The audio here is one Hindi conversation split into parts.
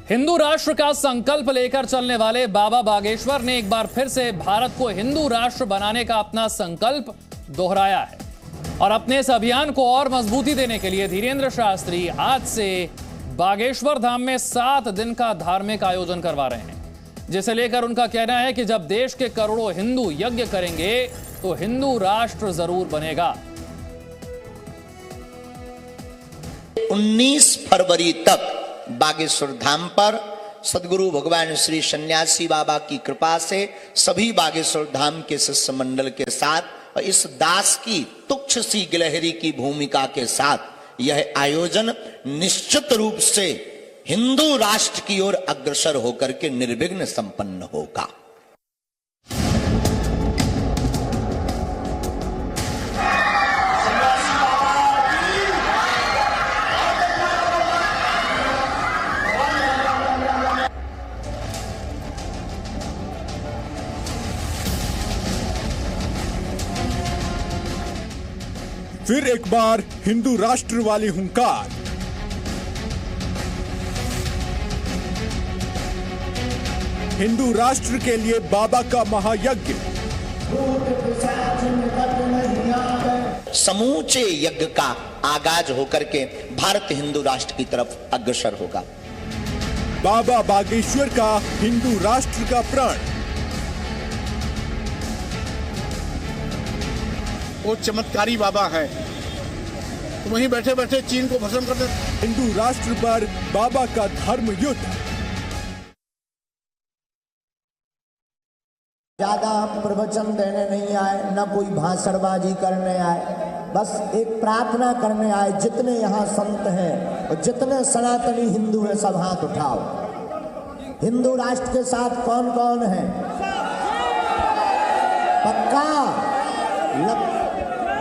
हिंदू राष्ट्र का संकल्प लेकर चलने वाले बाबा बागेश्वर ने एक बार फिर से भारत को हिंदू राष्ट्र बनाने का अपना संकल्प दोहराया है और अपने इस अभियान को और मजबूती देने के लिए धीरेन्द्र शास्त्री आज से बागेश्वर धाम में 7 दिन का धार्मिक आयोजन करवा रहे हैं, जिसे लेकर उनका कहना है कि जब देश के करोड़ों हिंदू यज्ञ करेंगे तो हिंदू राष्ट्र जरूर बनेगा। 19 फरवरी तक बागेश्वर धाम पर सदगुरु भगवान श्री सन्यासी बाबा की कृपा से सभी बागेश्वर धाम के शिष्य मंडल के साथ और इस दास की तुच्छ सी गिलहरी की भूमिका के साथ यह आयोजन निश्चित रूप से हिंदू राष्ट्र की ओर अग्रसर होकर के निर्विघ्न संपन्न होगा। फिर एक बार हिंदू राष्ट्र वाली हुंकार। हिंदू राष्ट्र के लिए बाबा का महायज्ञ। समूचे यज्ञ का आगाज होकर के भारत हिंदू राष्ट्र की तरफ अग्रसर होगा। बाबा बागेश्वर का हिंदू राष्ट्र का प्रण। वो चमत्कारी बाबा है, तो वहीं बैठे बैठे चीन को भस्म कर देते। हिंदू राष्ट्र पर बाबा का धर्म युद्ध। ज्यादा हम प्रवचन देने नहीं आए, न कोई भाषणबाजी करने आए, बस एक प्रार्थना करने आए। जितने यहाँ संत हैं और जितने सनातनी हिंदू हैं सब हाथ उठाओ। हिंदू राष्ट्र के साथ कौन कौन है? पक्का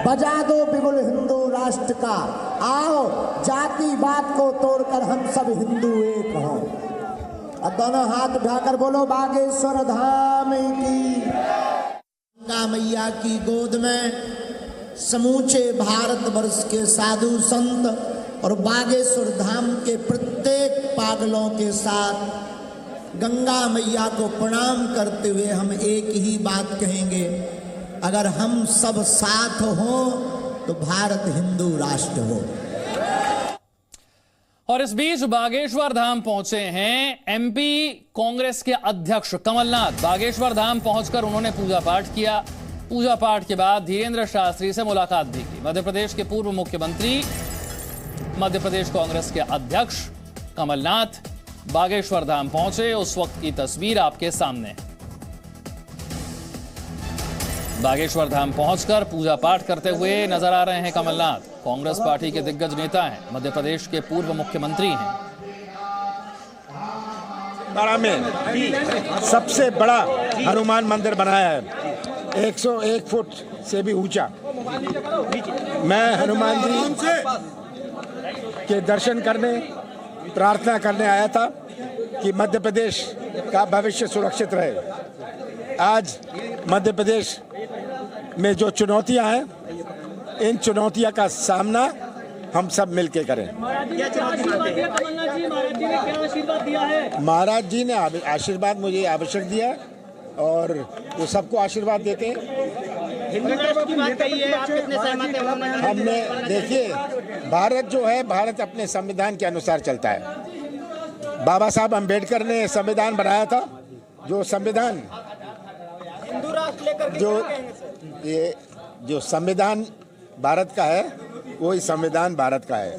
बजा दो बिगुल हिंदू राष्ट्र का। आओ जाति बात को तोड़कर हम सब हिंदू एक हों। और दोनों हाथ उठाकर बोलो बागेश्वर धाम की। गंगा मैया की गोद में समूचे भारतवर्ष के साधु संत और बागेश्वर धाम के प्रत्येक पागलों के साथ गंगा मैया को प्रणाम करते हुए हम एक ही बात कहेंगे, अगर हम सब साथ हो तो भारत हिंदू राष्ट्र हो। और इस बीच बागेश्वर धाम पहुंचे हैं एमपी कांग्रेस के अध्यक्ष कमलनाथ। बागेश्वर धाम पहुंचकर उन्होंने पूजा पाठ किया। पूजा पाठ के बाद धीरेन्द्र शास्त्री से मुलाकात भी की। मध्य प्रदेश के पूर्व मुख्यमंत्री, मध्य प्रदेश कांग्रेस के अध्यक्ष कमलनाथ बागेश्वर धाम पहुंचे। उस वक्त की तस्वीर आपके सामने है। बागेश्वर धाम पहुंचकर पूजा पाठ करते हुए नजर आ रहे हैं कमलनाथ। कांग्रेस पार्टी के दिग्गज नेता हैं, मध्य प्रदेश के पूर्व मुख्यमंत्री हैं। बाड़ा में सबसे बड़ा हनुमान मंदिर बनाया है, 101 फुट से भी ऊंचा। मैं हनुमान जी के दर्शन करने, प्रार्थना करने आया था कि मध्य प्रदेश का भविष्य सुरक्षित रहे। आज मध्य प्रदेश में जो चुनौतियां हैं, इन चुनौतियों का सामना हम सब मिलके करें। महाराज जी ने आशीर्वाद मुझे आवश्यक दिया और वो सबको आशीर्वाद देते हैं। हमने देखिए, भारत जो है, भारत अपने संविधान के अनुसार चलता है। बाबा साहब अम्बेडकर ने संविधान बनाया था, जो संविधान जो संविधान भारत का है, वही संविधान भारत का है।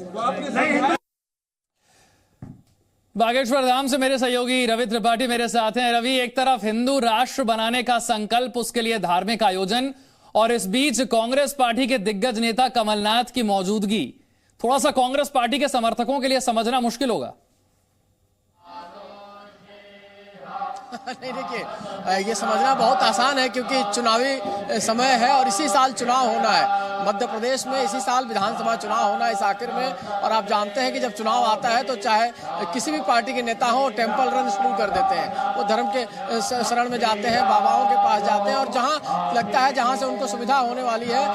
बागेश्वर धाम से मेरे सहयोगी रवि त्रिपाठी मेरे साथ हैं। रवि, एक तरफ हिंदू राष्ट्र बनाने का संकल्प, उसके लिए धार्मिक आयोजन, और इस बीच कांग्रेस पार्टी के दिग्गज नेता कमलनाथ की मौजूदगी। थोड़ा सा कांग्रेस पार्टी के समर्थकों के लिए समझना मुश्किल होगा। नहीं, देखिए, ये समझना बहुत आसान है क्योंकि चुनावी समय है और इसी साल चुनाव होना है। मध्य प्रदेश में इसी साल विधानसभा चुनाव होना है इस आखिर में। और आप जानते हैं कि जब चुनाव आता है तो चाहे किसी भी पार्टी के नेता हो, टेम्पल रन शुरू कर देते हैं। वो धर्म के शरण में जाते हैं, बाबाओं के पास जाते हैं और जहाँ लगता है, जहाँ से उनको सुविधा होने वाली है,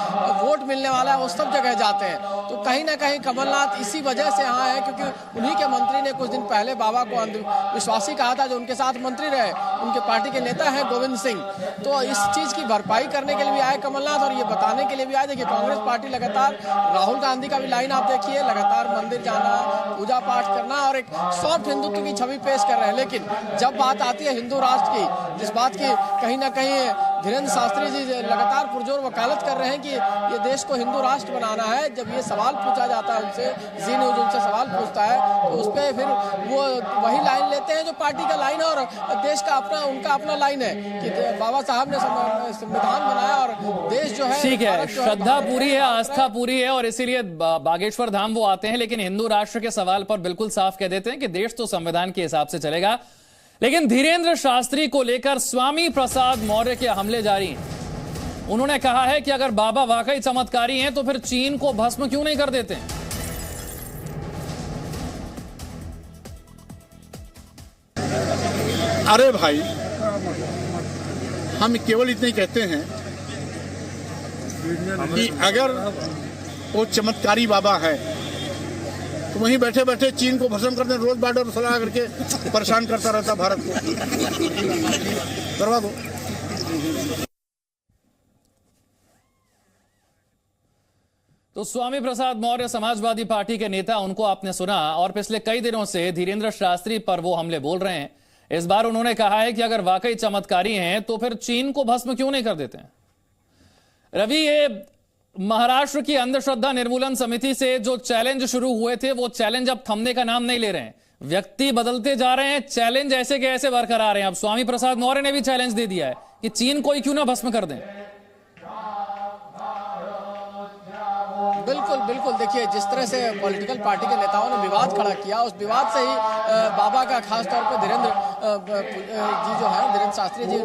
वोट मिलने वाला है, वो सब जगह जाते हैं। तो कहीं ना कहीं कमलनाथ इसी वजह से यहाँ है, क्योंकि उन्हीं के मंत्री ने कुछ दिन पहले बाबा को अंधविश्वासी कहा था, जो उनके साथ मंत्री रहे, उनके पार्टी के नेता हैं गोविंद सिंह। तो इस चीज की भरपाई करने के लिए भी आए कमलनाथ, और ये बताने के लिए भी आए। देखिए कांग्रेस पार्टी लगातार, राहुल गांधी का भी लाइन आप देखिए, लगातार मंदिर जाना, पूजा पाठ करना और एक सॉफ्ट हिंदुत्व की छवि पेश कर रहे हैं। लेकिन जब बात आती है हिंदू राष्ट्र की, जिस बात की कहीं ना कहीं धीरेन्द्र शास्त्री जी लगातार पुरजोर वकालत कर रहे हैं कि ये देश को हिंदू राष्ट्र बनाना है, जब ये सवाल पूछा जाता है उनसे, जी न्यूज उनसे सवाल पूछता है, तो उस पर फिर वो वही लाइन लेते हैं जो पार्टी का लाइन है और देश का अपना, उनका अपना लाइन है कि बाबा साहब ने संविधान बनाया और देश जो है, ठीक है, श्रद्धा पूरी है, आस्था पूरी है और इसीलिए बागेश्वर धाम वो आते हैं। लेकिन हिंदू राष्ट्र के सवाल पर बिल्कुल साफ कह देते हैं कि देश तो संविधान के हिसाब से चलेगा। लेकिन धीरेन्द्र शास्त्री को लेकर स्वामी प्रसाद मौर्य के हमले जारी हैं। उन्होंने कहा है कि अगर बाबा वाकई चमत्कारी हैं तो फिर चीन को भस्म क्यों नहीं कर देते? अरे भाई, हम केवल इतने कहते हैं कि अगर वो चमत्कारी बाबा है तो वहीं बैठे बैठे चीन को भस्म करते, रोज बॉर्डर सलाह करके परेशान करता रहता भारत को, करवा दो। तो स्वामी प्रसाद मौर्य समाजवादी पार्टी के नेता, उनको आपने सुना, और पिछले कई दिनों से धीरेन्द्र शास्त्री पर वो हमले बोल रहे हैं। इस बार उन्होंने कहा है कि अगर वाकई चमत्कारी हैं तो फिर चीन को भस्म क्यों नहीं कर देते हैं? रवि, ये महाराष्ट्र की अंधश्रद्धा निर्मूलन समिति से जो चैलेंज शुरू हुए थे, वो चैलेंज अब थमने का नाम नहीं ले रहे हैं। व्यक्ति बदलते जा रहे हैं, चैलेंज ऐसे के ऐसे बरकरार हैं। अब स्वामी प्रसाद मौर्य ने भी चैलेंज दे दिया है कि चीन को ही क्यों ना भस्म कर दें। बिल्कुल बिल्कुल, देखिए जिस तरह से पॉलिटिकल पार्टी के नेताओं ने विवाद खड़ा किया, उस विवाद से ही बाबा का खास तौर पर धीरेन्द्र जी जो है, धीरेन्द्र शास्त्री जी,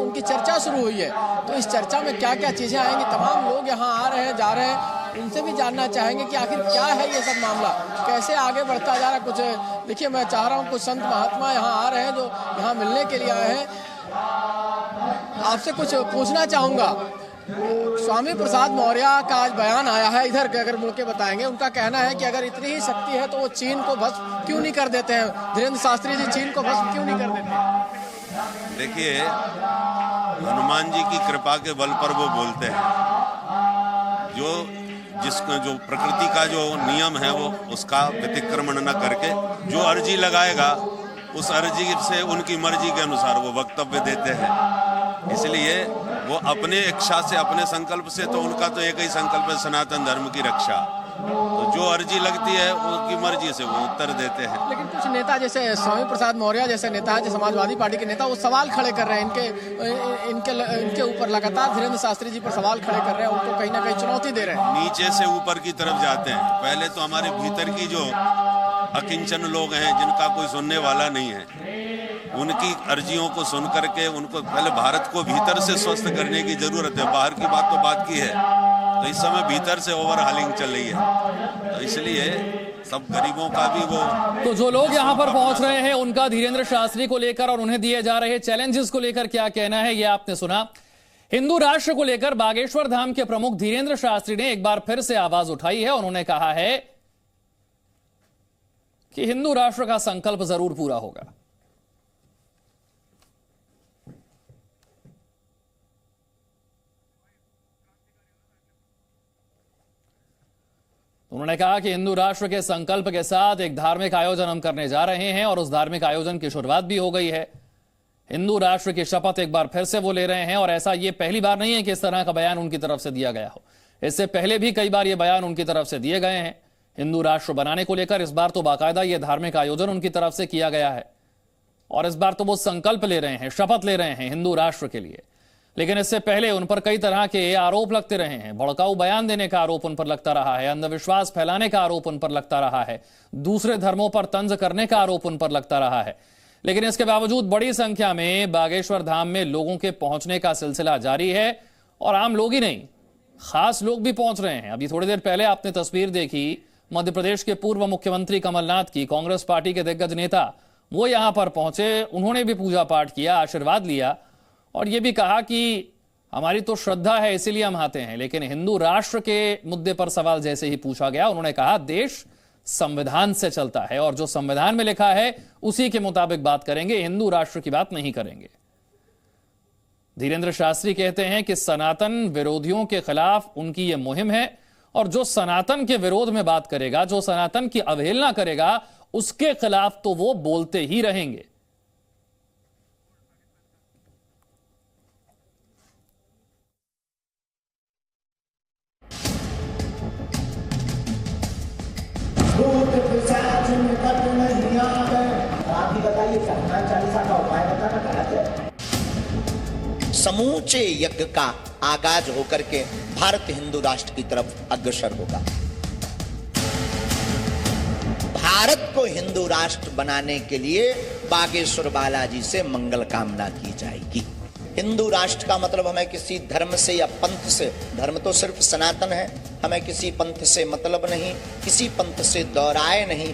उनकी चर्चा शुरू हुई है। तो इस चर्चा में क्या क्या चीजें आएंगी, तमाम लोग यहाँ आ रहे हैं, जा रहे हैं, उनसे भी जानना चाहेंगे कि आखिर क्या है ये सब मामला, कैसे आगे बढ़ता जा रहा है। कुछ देखिए, मैं चाह रहा हूँ कुछ संत महात्मा यहाँ आ रहे हैं जो यहाँ मिलने के लिए आए हैं। आपसे कुछ पूछना चाहूंगा। स्वामी प्रसाद मौर्य का आज बयान आया है, इधर अगर मुड़ के बताएंगे, उनका कहना है कि अगर इतनी ही शक्ति है तो वो चीन को भस्म क्यों नहीं कर देते हैं? धीरेन्द्र शास्त्री जी चीन को भस्म क्यों नहीं कर देते? देखिए, हनुमान जी की कृपा के बल पर वो बोलते हैं। जो प्रकृति का जो नियम है वो उसका व्यतिक्रमण न करके जो अर्जी लगाएगा उस अर्जी से उनकी मर्जी के अनुसार वो वक्तव्य देते हैं। इसलिए वो अपने इच्छा से, अपने संकल्प से, तो उनका तो एक ही संकल्प है, सनातन धर्म की रक्षा। तो जो अर्जी लगती है उनकी मर्जी से वो उत्तर देते हैं। लेकिन कुछ नेता जैसे स्वामी प्रसाद मौर्य जैसे नेता है, जो समाजवादी पार्टी के नेता, वो सवाल खड़े कर रहे हैं इनके ऊपर, लगातार धीरेन्द्र शास्त्री जी पर सवाल खड़े कर रहे हैं, उनको कहीं ना कहीं चुनौती दे रहे हैं। नीचे से ऊपर की तरफ जाते हैं। पहले तो हमारे भीतर की जो अकिंचन लोग हैं, जिनका कोई सुनने वाला नहीं है, उनकी अर्जियों को सुन करके उनको पहले भारत को भीतर से स्वस्थ करने की जरूरत है। बाहर की बात तो बात की है, तो इस समय भीतर से ओवरहालिंग चल रही है। तो इसलिए सब गरीबों का भी वो, तो जो लोग यहां पर पहुंच रहे हैं उनका धीरेन्द्र शास्त्री को लेकर और उन्हें दिए जा रहे चैलेंजेस को लेकर क्या कहना है, ये आपने सुना। हिंदू राष्ट्र को लेकर बागेश्वर धाम के प्रमुख धीरेन्द्र शास्त्री ने एक बार फिर से आवाज उठाई है। उन्होंने कहा है कि हिंदू राष्ट्र का संकल्प जरूर पूरा होगा। उन्होंने कहा कि हिंदू राष्ट्र के संकल्प के साथ एक धार्मिक आयोजन हम करने जा रहे हैं और उस धार्मिक आयोजन की शुरुआत भी हो गई है। हिंदू राष्ट्र की शपथ एक बार फिर से वो ले रहे हैं और ऐसा ये पहली बार नहीं है कि इस तरह का बयान उनकी तरफ से दिया गया हो। इससे पहले भी कई बार ये बयान उनकी तरफ से दिए गए हैं हिंदू राष्ट्र बनाने को लेकर। इस बार तो बाकायदा ये धार्मिक आयोजन उनकी तरफ से किया गया है और इस बार तो वो संकल्प ले रहे हैं, शपथ ले रहे हैं हिंदू राष्ट्र के लिए। लेकिन इससे पहले उन पर कई तरह के आरोप लगते रहे हैं। भड़काऊ बयान देने का आरोप उन पर लगता रहा है, अंधविश्वास फैलाने का आरोप उन पर लगता रहा है, दूसरे धर्मों पर तंज करने का आरोप उन पर लगता रहा है। लेकिन इसके बावजूद बड़ी संख्या में बागेश्वर धाम में लोगों के पहुंचने का सिलसिला जारी है और आम लोग ही नहीं, खास लोग भी पहुंच रहे हैं। अभी थोड़ी देर पहले आपने तस्वीर देखी मध्य प्रदेश के पूर्व मुख्यमंत्री कमलनाथ की, कांग्रेस पार्टी के दिग्गज नेता, वो यहां पर पहुंचे, उन्होंने भी पूजा पाठ किया, आशीर्वाद लिया और यह भी कहा कि हमारी तो श्रद्धा है इसीलिए हम आते हैं, लेकिन हिंदू राष्ट्र के मुद्दे पर सवाल जैसे ही पूछा गया, उन्होंने कहा देश संविधान से चलता है और जो संविधान में लिखा है उसी के मुताबिक बात करेंगे, हिंदू राष्ट्र की बात नहीं करेंगे। धीरेन्द्र शास्त्री कहते हैं कि सनातन विरोधियों के खिलाफ उनकी यह मुहिम है और जो सनातन के विरोध में बात करेगा, जो सनातन की अवहेलना करेगा, उसके खिलाफ तो वो बोलते ही रहेंगे। आप ही बताइए, हनुमान चालीसा का उपाय बताना चाहते। समूचे यज्ञ का आगाज होकर के भारत हिंदू राष्ट्र की तरफ अग्रसर होगा। भारत को हिंदू राष्ट्र बनाने के लिए बागेश्वर बालाजी से मंगल कामना की जाएगी। हिंदू राष्ट्र का मतलब हमें किसी धर्म से या पंथ से, धर्म तो सिर्फ सनातन है, हमें किसी पंथ से मतलब नहीं, किसी पंथ से दोहराए नहीं।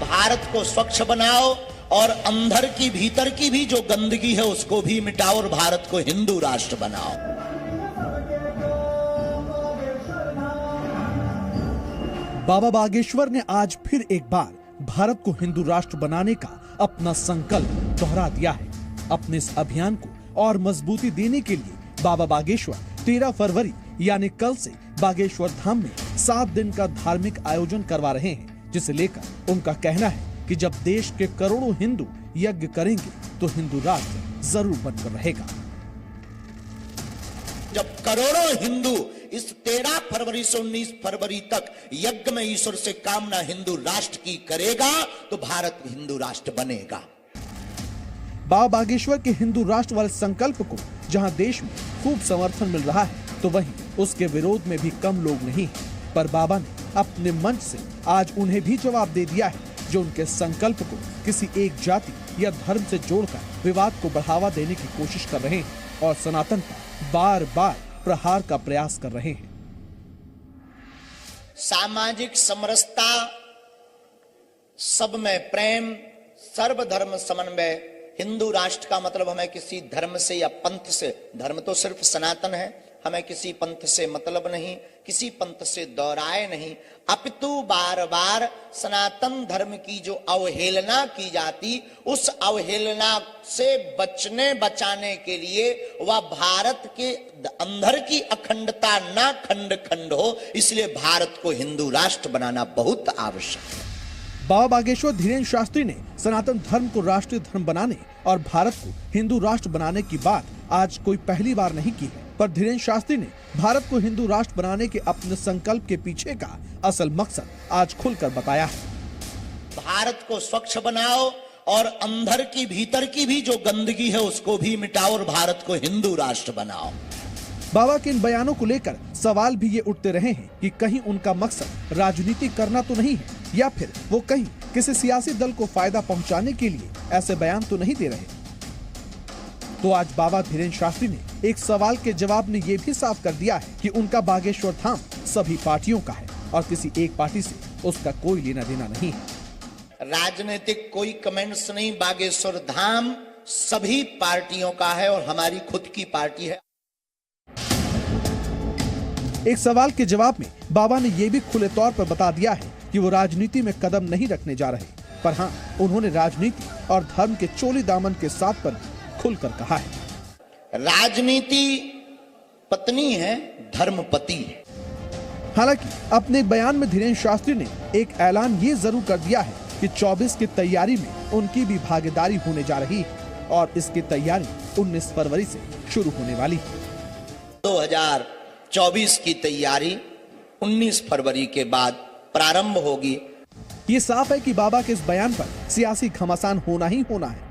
भारत को स्वच्छ बनाओ और अंदर की भीतर की भी जो गंदगी है उसको भी मिटाओ और भारत को हिंदू राष्ट्र बनाओ। बाबा बागेश्वर ने आज फिर एक बार भारत को हिंदू राष्ट्र बनाने का अपना संकल्प दोहरा दिया है। अपने इस अभियान को और मजबूती देने के लिए बाबा बागेश्वर 13 फरवरी यानी कल से बागेश्वर धाम में 7 दिन का धार्मिक आयोजन करवा रहे हैं, जिसे लेकर उनका कहना है कि जब देश के करोड़ों हिंदू यज्ञ करेंगे तो हिंदू राष्ट्र जरूर बनकर रहेगा। जब करोड़ों हिंदू इस 13 फरवरी से 19 फरवरी तक यज्ञ में ईश्वर से कामना हिंदू राष्ट्र की करेगा तो भारत हिंदू राष्ट्र बनेगा। बाबा बागेश्वर के हिंदू राष्ट्र वाले संकल्प को जहां देश में खूब समर्थन मिल रहा है तो वहीं उसके विरोध में भी कम लोग नहीं हैं। पर बाबा ने अपने मंच से आज उन्हें भी जवाब दे दिया है जो उनके संकल्प को किसी एक जाति या धर्म से जोड़कर विवाद को बढ़ावा देने की कोशिश कर रहे हैं और सनातन पर बार बार प्रहार का प्रयास कर रहे हैं। सामाजिक समरसता, सब में प्रेम, सर्वधर्म समन्वय। हिंदू राष्ट्र का मतलब हमें किसी धर्म से या पंथ से, धर्म तो सिर्फ सनातन है, हमें किसी पंथ से मतलब नहीं, किसी पंथ से दोहराए नहीं, अपितु बार बार सनातन धर्म की जो अवहेलना की जाती, उस अवहेलना से बचाने के लिए वह भारत के अंदर की अखंडता ना खंड खंड हो, इसलिए भारत को हिंदू राष्ट्र बनाना बहुत आवश्यक है। बाबा बागेश्वर धीरेन्द्र शास्त्री ने सनातन धर्म को राष्ट्रीय धर्म बनाने और भारत को हिंदू राष्ट्र बनाने की बात आज कोई पहली बार नहीं की है, पर धीरेन्द्र शास्त्री ने भारत को हिंदू राष्ट्र बनाने के अपने संकल्प के पीछे का असल मकसद आज खुलकर बताया है। भारत को स्वच्छ बनाओ और अंदर की भीतर की भी जो गंदगी है उसको भी मिटाओ और भारत को हिंदू राष्ट्र बनाओ। बाबा के इन बयानों को लेकर सवाल भी ये उठते रहे हैं कि कहीं उनका मकसद राजनीति करना तो नहीं है या फिर वो कहीं किसी सियासी दल को फायदा पहुंचाने के लिए ऐसे बयान तो नहीं दे रहे। तो आज बाबा धीरेन्द्र शास्त्री ने एक सवाल के जवाब में ये भी साफ कर दिया है कि उनका बागेश्वर धाम सभी पार्टियों का है और किसी एक पार्टी से उसका कोई लेना देना नहीं है। राजनीतिक कोई कमेंट्स नहीं, बागेश्वर धाम सभी पार्टियों का है और हमारी खुद की पार्टी है। एक सवाल के जवाब में बाबा ने यह भी खुले तौर पर बता दिया है कि वो राजनीति में कदम नहीं रखने जा रहे, पर हाँ, उन्होंने राजनीति और धर्म के चोली दामन के साथ पर खुलकर कहा है। राजनीति पत्नी है, धर्म पति है। हालांकि अपने बयान में धीरेन्द्र शास्त्री ने एक ऐलान ये जरूर कर दिया है कि 24 की तैयारी में उनकी भी भागीदारी होने जा रही है और इसकी तैयारी 19 फरवरी से शुरू होने वाली है। 2024 की तैयारी 19 फरवरी के बाद प्रारंभ होगी। ये साफ है कि बाबा के इस बयान पर सियासी घमासान होना ही होना है।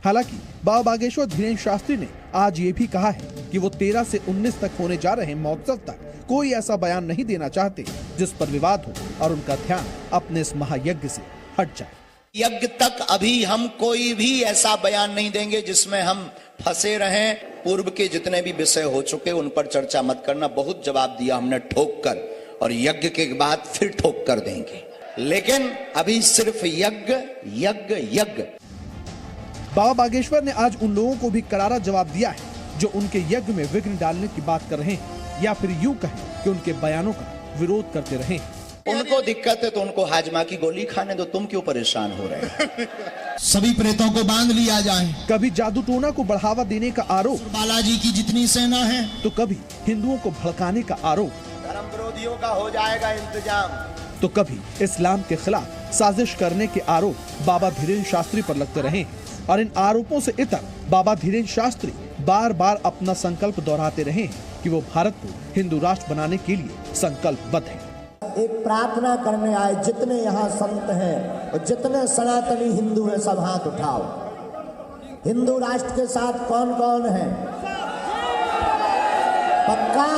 हालांकि बाबा बागेश्वर धीरेन्द्र शास्त्री ने आज ये भी कहा है कि वो 13 से 19 तक होने जा रहे महोत्सव तक कोई ऐसा बयान नहीं देना चाहते जिस पर विवाद हो और उनका ध्यान अपने इस महायज्ञ से हट जाए। यज्ञ तक अभी हम कोई भी ऐसा बयान नहीं देंगे जिसमें हम फंसे रहें। पूर्व के जितने भी विषय हो चुके उन पर चर्चा मत करना, बहुत जवाब दिया हमने ठोक कर, और यज्ञ के बाद फिर ठोक कर देंगे, लेकिन अभी सिर्फ यज्ञ यज्ञ यज्ञ। बाबा बागेश्वर ने आज उन लोगों को भी करारा जवाब दिया है जो उनके यज्ञ में विघ्न डालने की बात कर रहे हैं, या फिर यूं कहें कि उनके बयानों का विरोध करते रहे हैं। उनको दिक्कत है तो उनको हाजमा की गोली खाने दो, तुम क्यों परेशान हो रहे हो? सभी प्रेतों को बांध लिया जाए। कभी जादू टोना को बढ़ावा देने का आरोप, बालाजी की जितनी सेना है, तो कभी हिंदुओं को भड़काने का आरोप, धर्म विरोधियों का हो जाएगा इंतजाम, तो कभी इस्लाम के खिलाफ साजिश करने के आरोप बाबा धीरेन्द्र शास्त्री पर लगते रहे हैं। और इन आरोपों से इतर बाबा धीरेन्द्र शास्त्री बार बार अपना संकल्प दोहराते रहे हैं कि वो भारत को हिंदू राष्ट्र बनाने के लिए संकल्पबद्ध है। एक प्रार्थना करने आए, जितने यहाँ संत हैं और जितने सनातनी हिंदू हैं सब हाथ उठाओ। हिंदू राष्ट्र के साथ कौन कौन है? पक्का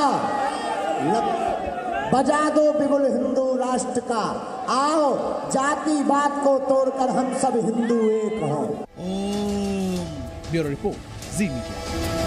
बजा दो बिगुल हिंदू राष्ट्र का, आओ जातिवाद को तोड़कर हम सब हिंदू एक हों। ब्यूरो रिपोर्ट, जी मीडिया।